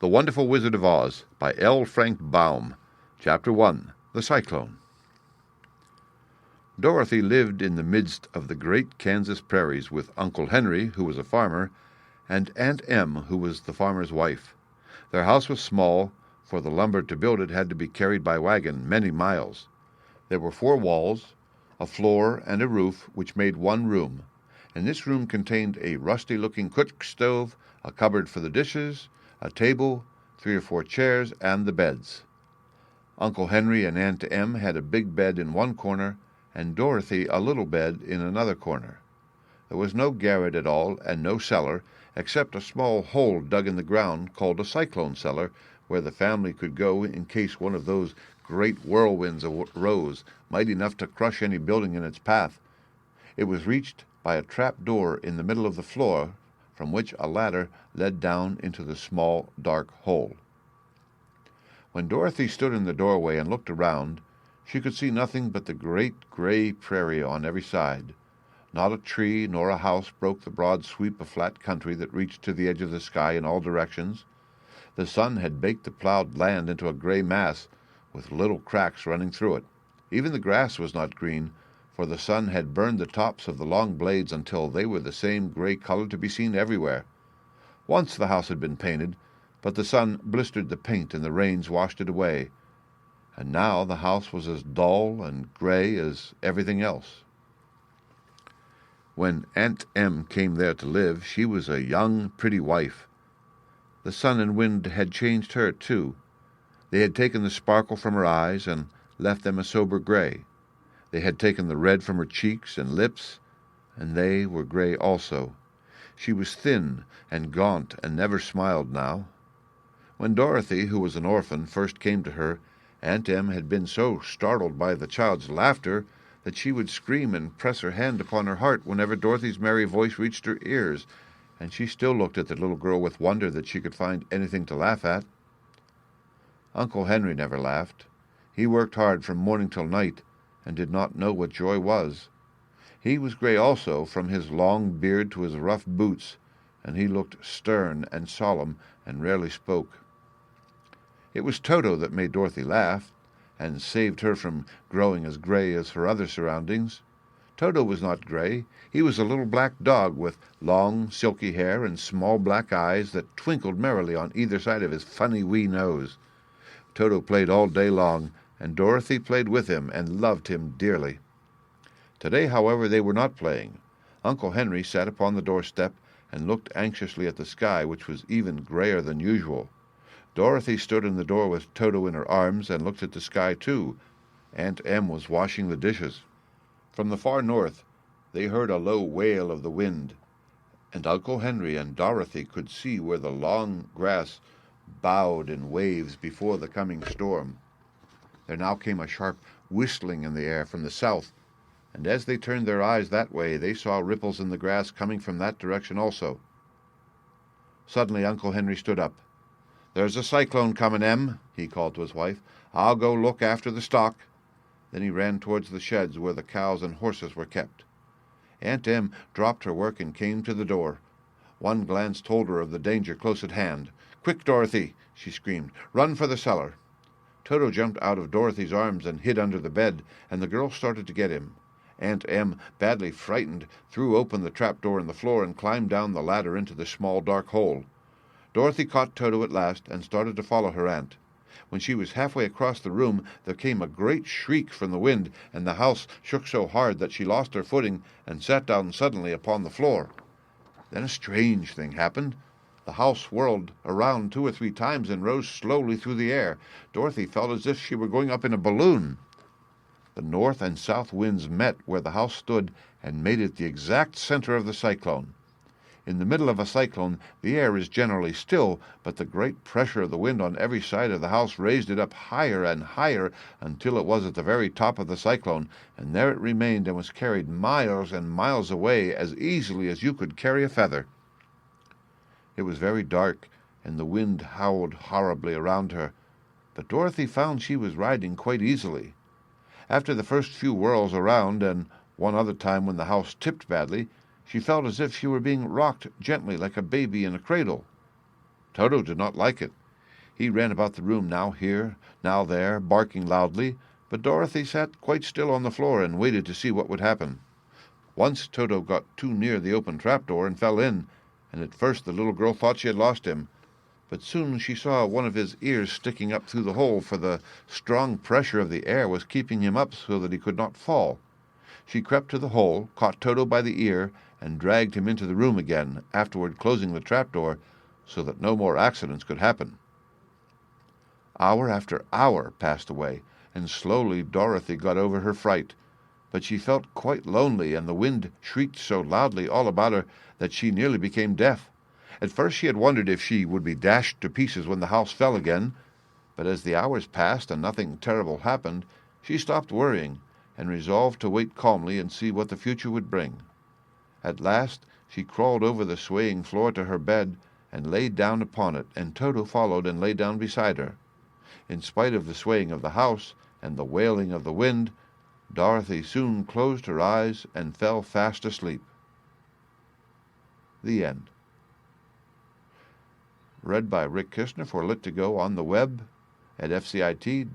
The Wonderful Wizard of Oz by L. Frank Baum. Chapter 1. The Cyclone. Dorothy lived in the midst of the great Kansas prairies with Uncle Henry, who was a farmer, and Aunt Em, who was the farmer's wife. Their house was small, for the lumber to build it had to be carried by wagon many miles. There were 4 walls, a floor, and a roof, which made one room, and this room contained a rusty-looking cook stove, a cupboard for the dishes, a table, 3 or 4 chairs, and the beds. Uncle Henry and Aunt Em had a big bed in one corner, and Dorothy a little bed in another corner. There was no garret at all, and no cellar, except a small hole dug in the ground called a cyclone cellar, where the family could go in case one of those great whirlwinds arose, mighty enough to crush any building in its path. It was reached by a trap door in the middle of the floor, from which a ladder led down into the small, dark hole. When Dorothy stood in the doorway and looked around, she could see nothing but the great gray prairie on every side. Not a tree nor a house broke the broad sweep of flat country that reached to the edge of the sky in all directions. The sun had baked the plowed land into a gray mass, with little cracks running through it. Even the grass was not green, for the sun had burned the tops of the long blades until they were the same gray color to be seen everywhere. Once the house had been painted, but the sun blistered the paint and the rains washed it away, and now the house was as dull and gray as everything else. When Aunt Em came there to live, she was a young, pretty wife. The sun and wind had changed her, too. They had taken the sparkle from her eyes and left them a sober gray. They had taken the red from her cheeks and lips, and they were gray also. She was thin and gaunt and never smiled now. When Dorothy, who was an orphan, first came to her, Aunt Em had been so startled by the child's laughter that she would scream and press her hand upon her heart whenever Dorothy's merry voice reached her ears, and she still looked at the little girl with wonder that she could find anything to laugh at. Uncle Henry never laughed. He worked hard from morning till night, and did not know what joy was. He was gray also, from his long beard to his rough boots, and he looked stern and solemn and rarely spoke. It was Toto that made Dorothy laugh, and saved her from growing as gray as her other surroundings. Toto was not gray. He was a little black dog with long, silky hair and small black eyes that twinkled merrily on either side of his funny wee nose. Toto played all day long, and Dorothy played with him and loved him dearly. Today, however, they were not playing. Uncle Henry sat upon the doorstep and looked anxiously at the sky, which was even grayer than usual. Dorothy stood in the door with Toto in her arms and looked at the sky, too. Aunt Em was washing the dishes. From the far north, they heard a low wail of the wind, and Uncle Henry and Dorothy could see where the long grass bowed in waves before the coming storm. There now came a sharp whistling in the air from the south, and as they turned their eyes that way, they saw ripples in the grass coming from that direction also. Suddenly Uncle Henry stood up. "There's a cyclone comin', Em," he called to his wife. "I'll go look after the stock." Then he ran towards the sheds where the cows and horses were kept. Aunt Em dropped her work and came to the door. One glance told her of the danger close at hand. "Quick, Dorothy!" she screamed. "Run for the cellar!" Toto jumped out of Dorothy's arms and hid under the bed, and the girl started to get him. Aunt Em, badly frightened, threw open the trap-door in the floor and climbed down the ladder into the small dark hole. Dorothy caught Toto at last and started to follow her aunt. When she was halfway across the room, there came a great shriek from the wind, and the house shook so hard that she lost her footing and sat down suddenly upon the floor. Then a strange thing happened. The house whirled around 2 or 3 times and rose slowly through the air. Dorothy felt as if she were going up in a balloon. The north and south winds met where the house stood and made it the exact center of the cyclone. In the middle of a cyclone, the air is generally still, but the great pressure of the wind on every side of the house raised it up higher and higher until it was at the very top of the cyclone, and there it remained and was carried miles and miles away as easily as you could carry a feather. It was very dark, and the wind howled horribly around her, but Dorothy found she was riding quite easily. After the first few whirls around, and one other time when the house tipped badly, she felt as if she were being rocked gently like a baby in a cradle. Toto did not like it. He ran about the room, now here, now there, barking loudly, but Dorothy sat quite still on the floor and waited to see what would happen. Once Toto got too near the open trapdoor and fell in, and at first the little girl thought she had lost him. But soon she saw one of his ears sticking up through the hole, for the strong pressure of the air was keeping him up so that he could not fall. She crept to the hole, caught Toto by the ear, and dragged him into the room again, afterward closing the trapdoor so that no more accidents could happen. Hour after hour passed away, and slowly Dorothy got over her fright. But she felt quite lonely, and the wind shrieked so loudly all about her that she nearly became deaf. At first she had wondered if she would be dashed to pieces when the house fell again, but as the hours passed and nothing terrible happened, she stopped worrying and resolved to wait calmly and see what the future would bring. At last she crawled over the swaying floor to her bed and laid down upon it, and Toto followed and lay down beside her. In spite of the swaying of the house and the wailing of the wind, Dorothy soon closed her eyes and fell fast asleep. The end. Read by Rick Kistner for Lit2Go on the web at fcit.usf.edu.